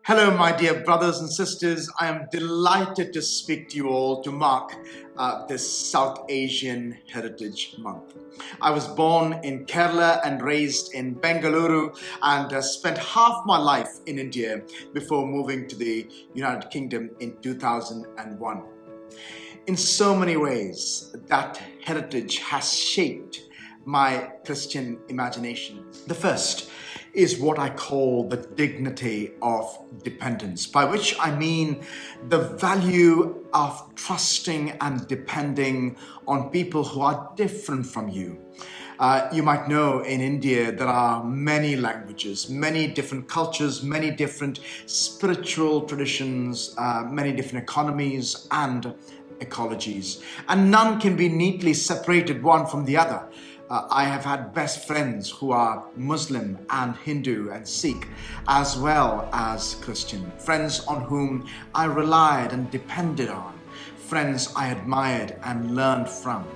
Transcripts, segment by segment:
Hello, my dear brothers and sisters. I am delighted to speak to you all to mark this South Asian Heritage Month. I was born in Kerala and raised in Bengaluru and spent half my life in India before moving to the United Kingdom in 2001. In so many ways, that heritage has shaped my Christian imagination. The first is what I call the dignity of dependence, by which I mean the value of trusting and depending on people who are different from you. You might know in India there are many languages, many different cultures, many different spiritual traditions, many different economies and ecologies, and none can be neatly separated one from the other. I have had best friends who are Muslim and Hindu and Sikh, as well as Christian. Friends on whom I relied and depended on. Friends I admired and learned from.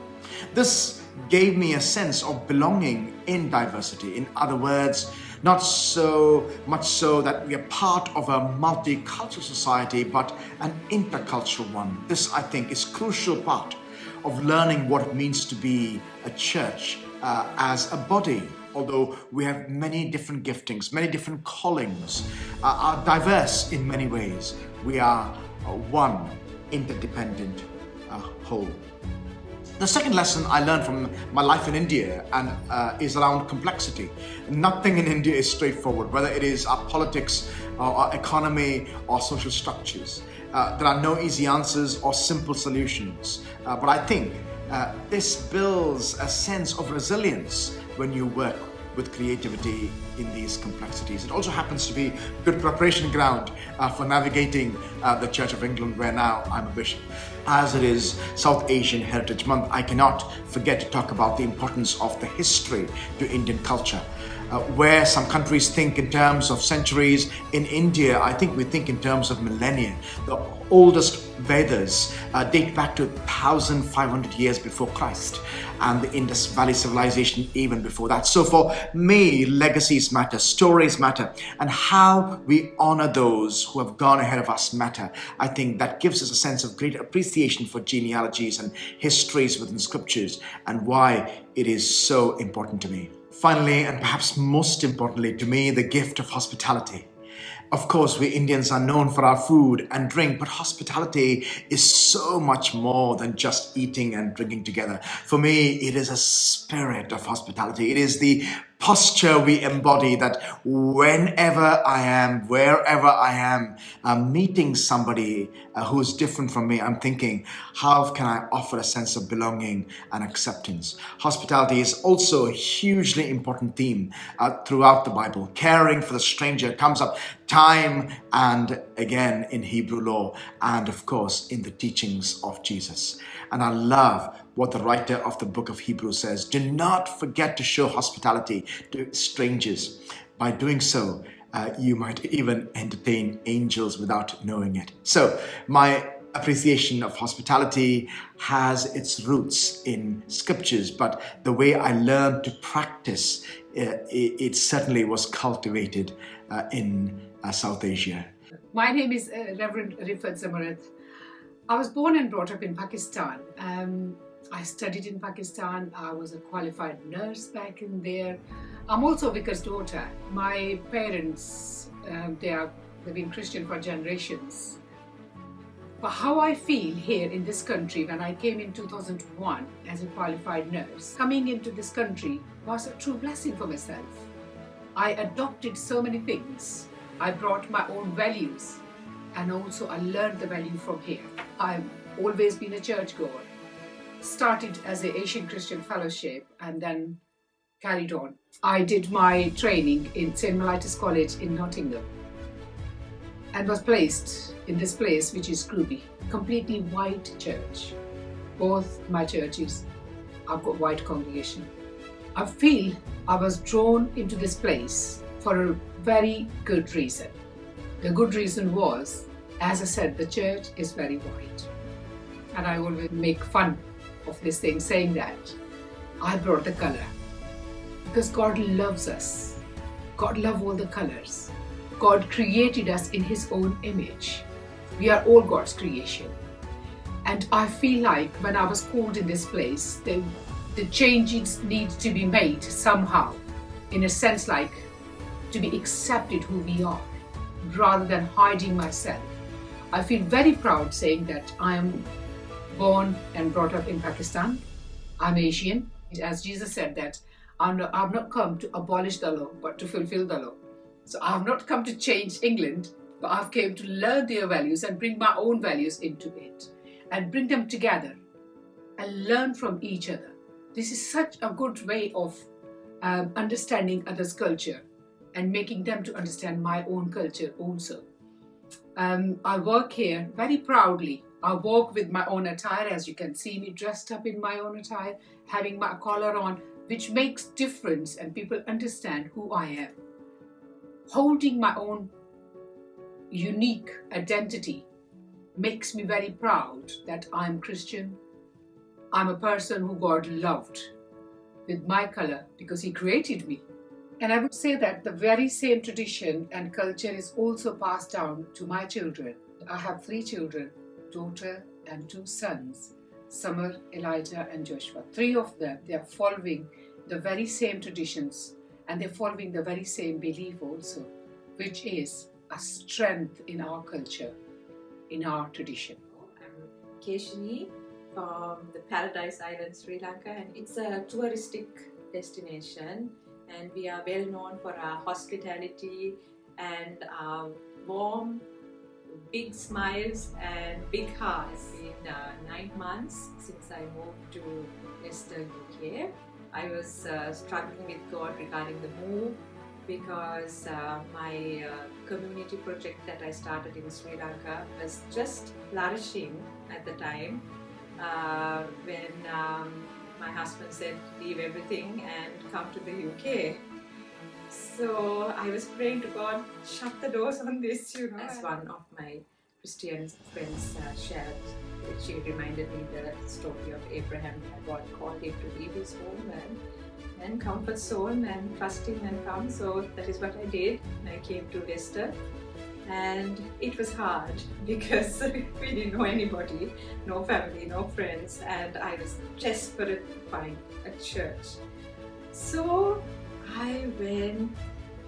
This gave me a sense of belonging in diversity. In other words, not so much so that we are part of a multicultural society, but an intercultural one. This, I think, is a crucial part of learning what it means to be a church as a body. Although we have many different giftings, many different callings, are diverse in many ways, we are one interdependent whole. The second lesson I learned from my life in India is around complexity. Nothing in India is straightforward, whether it is our politics, our economy, or social structures. There are no easy answers or simple solutions. But I think this builds a sense of resilience when you work with creativity in these complexities. It also happens to be good preparation ground for navigating the Church of England, where now I'm a bishop. As it is South Asian Heritage Month, I cannot forget to talk about the importance of the history to Indian culture. Where some countries think in terms of centuries, in India, I think we think in terms of millennia. The oldest Vedas date back to 1,500 years before Christ, and the Indus Valley civilization even before that. So for me, legacies matter, stories matter, and how we honor those who have gone ahead of us matter. I think that gives us a sense of great appreciation for genealogies and histories within scriptures, and why it is so important to me. Finally, and perhaps most importantly to me, the gift of hospitality. Of course, we Indians are known for our food and drink, but hospitality is so much more than just eating and drinking together. For me, it is a spirit of hospitality. It is the posture we embody that whenever I am, wherever I am, meeting somebody who is different from me, I'm thinking, how can I offer a sense of belonging and acceptance? Hospitality is also a hugely important theme throughout the Bible. Caring for the stranger comes up time and again in Hebrew law, and of course in the teachings of Jesus. And I love what the writer of the book of Hebrews says: do not forget to show hospitality to strangers. By doing so, you might even entertain angels without knowing it. So my appreciation of hospitality has its roots in scriptures, but the way I learned to practice it certainly was cultivated in South Asia. My name is Reverend Riffat Zamurad. I was born and brought up in Pakistan. I studied in Pakistan. I was a qualified nurse back in there. I'm also a vicar's daughter. My parents, they've been Christian for generations. But how I feel here in this country, when I came in 2001 as a qualified nurse, coming into this country was a true blessing for myself. I adopted so many things. I brought my own values, and also I learned the value from here. I've always been a churchgoer. Started as an Asian Christian Fellowship and then carried on. I did my training in St. Mellitus College in Nottingham and was placed in this place, which is Scrooby, completely white church. Both my churches, I've got white congregation. I feel I was drawn into this place for a very good reason. The good reason was, as I said, the church is very white. And I always make fun of this thing, saying that I brought the color because God loves us. God loves all the colors. God created us in His own image. We are all God's creation. And I feel like when I was called in this place, the changes need to be made somehow, in a sense like to be accepted who we are, rather than hiding myself. I feel very proud saying that I am born and brought up in Pakistan. I'm Asian. As Jesus said that I've not come to abolish the law, but to fulfill the law. So I've not come to change England, but I've come to learn their values and bring my own values into it and bring them together and learn from each other. This is such a good way of understanding others' culture and making them to understand my own culture also. I work here very proudly. I walk with my own attire, as you can see me dressed up in my own attire, having my collar on, which makes difference and people understand who I am. Holding my own unique identity makes me very proud that I'm Christian. I'm a person who God loved with my color because He created me. And I would say that the very same tradition and culture is also passed down to my children. I have 3 children, daughter and 2 sons, Samar, Elijah and Joshua. 3 of them, they are following the very same traditions and they're following the very same belief also, which is a strength in our culture, in our tradition. I'm Keshini from the Paradise Island, Sri Lanka, and it's a touristic destination. And we are well known for our hospitality and our warm, big smiles and big hearts. It's been 9 months since I moved to Leicester, UK. I was struggling with God regarding the move because my community project that I started in Sri Lanka was just flourishing at the time when my husband said, leave everything and come to the UK. So I was praying to God, shut the doors on this, As one of my Christian friends shared, she reminded me the story of Abraham. God called him to leave his home and comfort zone and trust Him and come. So that is what I did. I came to Leicester. And it was hard because we didn't know anybody, no family, no friends, and I was desperate to find a church. So I went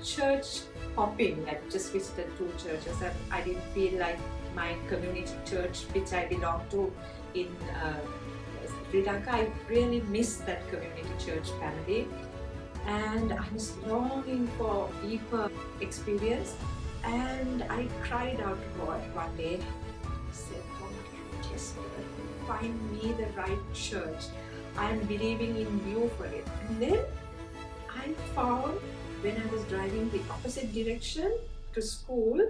church hopping. I just visited 2 churches and I didn't feel like my community church, which I belong to in Sri Lanka, I really missed that community church family. And I was longing for deeper experience. And I cried out to God one day. I said, God, I'm desperate. Find me the right church. I'm believing in You for it. And then I found, when I was driving the opposite direction to school,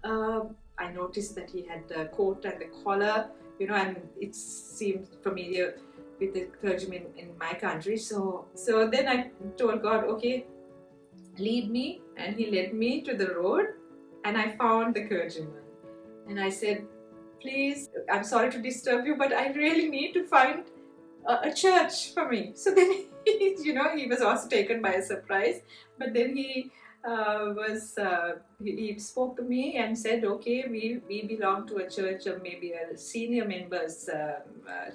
I noticed that he had the coat and the collar, and it seemed familiar with the clergymen in my country. So then I told God, okay, lead me. And He led me to the road. And I found the clergyman. And I said, please, I'm sorry to disturb you, but I really need to find a church for me. So then, he was also taken by a surprise. But then he spoke to me and said, okay, we belong to a church, or maybe a senior members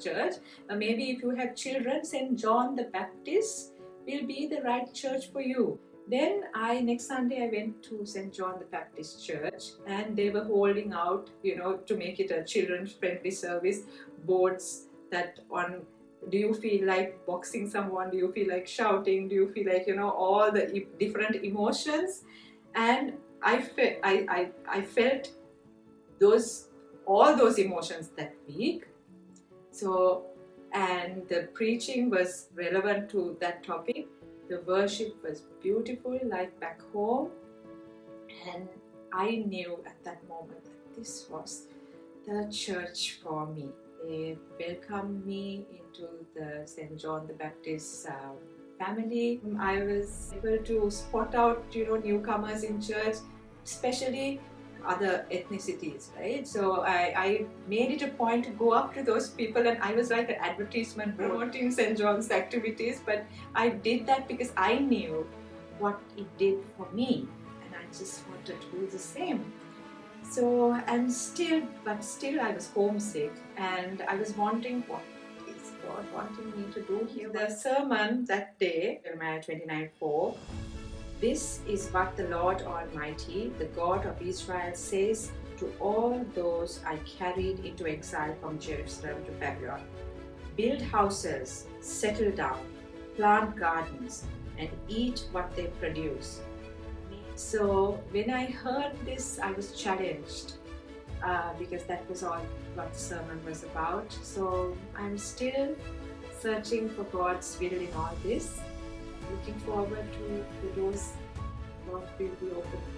church. Maybe if you have children, St. John the Baptist will be the right church for you. Then next Sunday I went to St. John the Baptist Church, and they were holding out, to make it a children's friendly service, boards that on, do you feel like boxing someone, do you feel like shouting, do you feel like, all the different emotions. And I felt all those emotions that week. So, and the preaching was relevant to that topic. The worship was beautiful, like back home, and I knew at that moment that this was the church for me. They welcomed me into the St. John the Baptist family. I was able to spot out, newcomers in church, especially other ethnicities, right? So I made it a point to go up to those people, and I was like an advertisement promoting St. John's activities, but I did that because I knew what it did for me, and I just wanted to do the same. So, and still I was homesick, and I was wondering, what is God wanting me to do here? The sermon that day, Jeremiah 29:4, this is what the Lord Almighty, the God of Israel, says to all those I carried into exile from Jerusalem to Babylon. Build houses, settle down, plant gardens, and eat what they produce. So when I heard this, I was challenged because that was all what the sermon was about. So I'm still searching for God's will in all this, looking forward to the doors God will be open.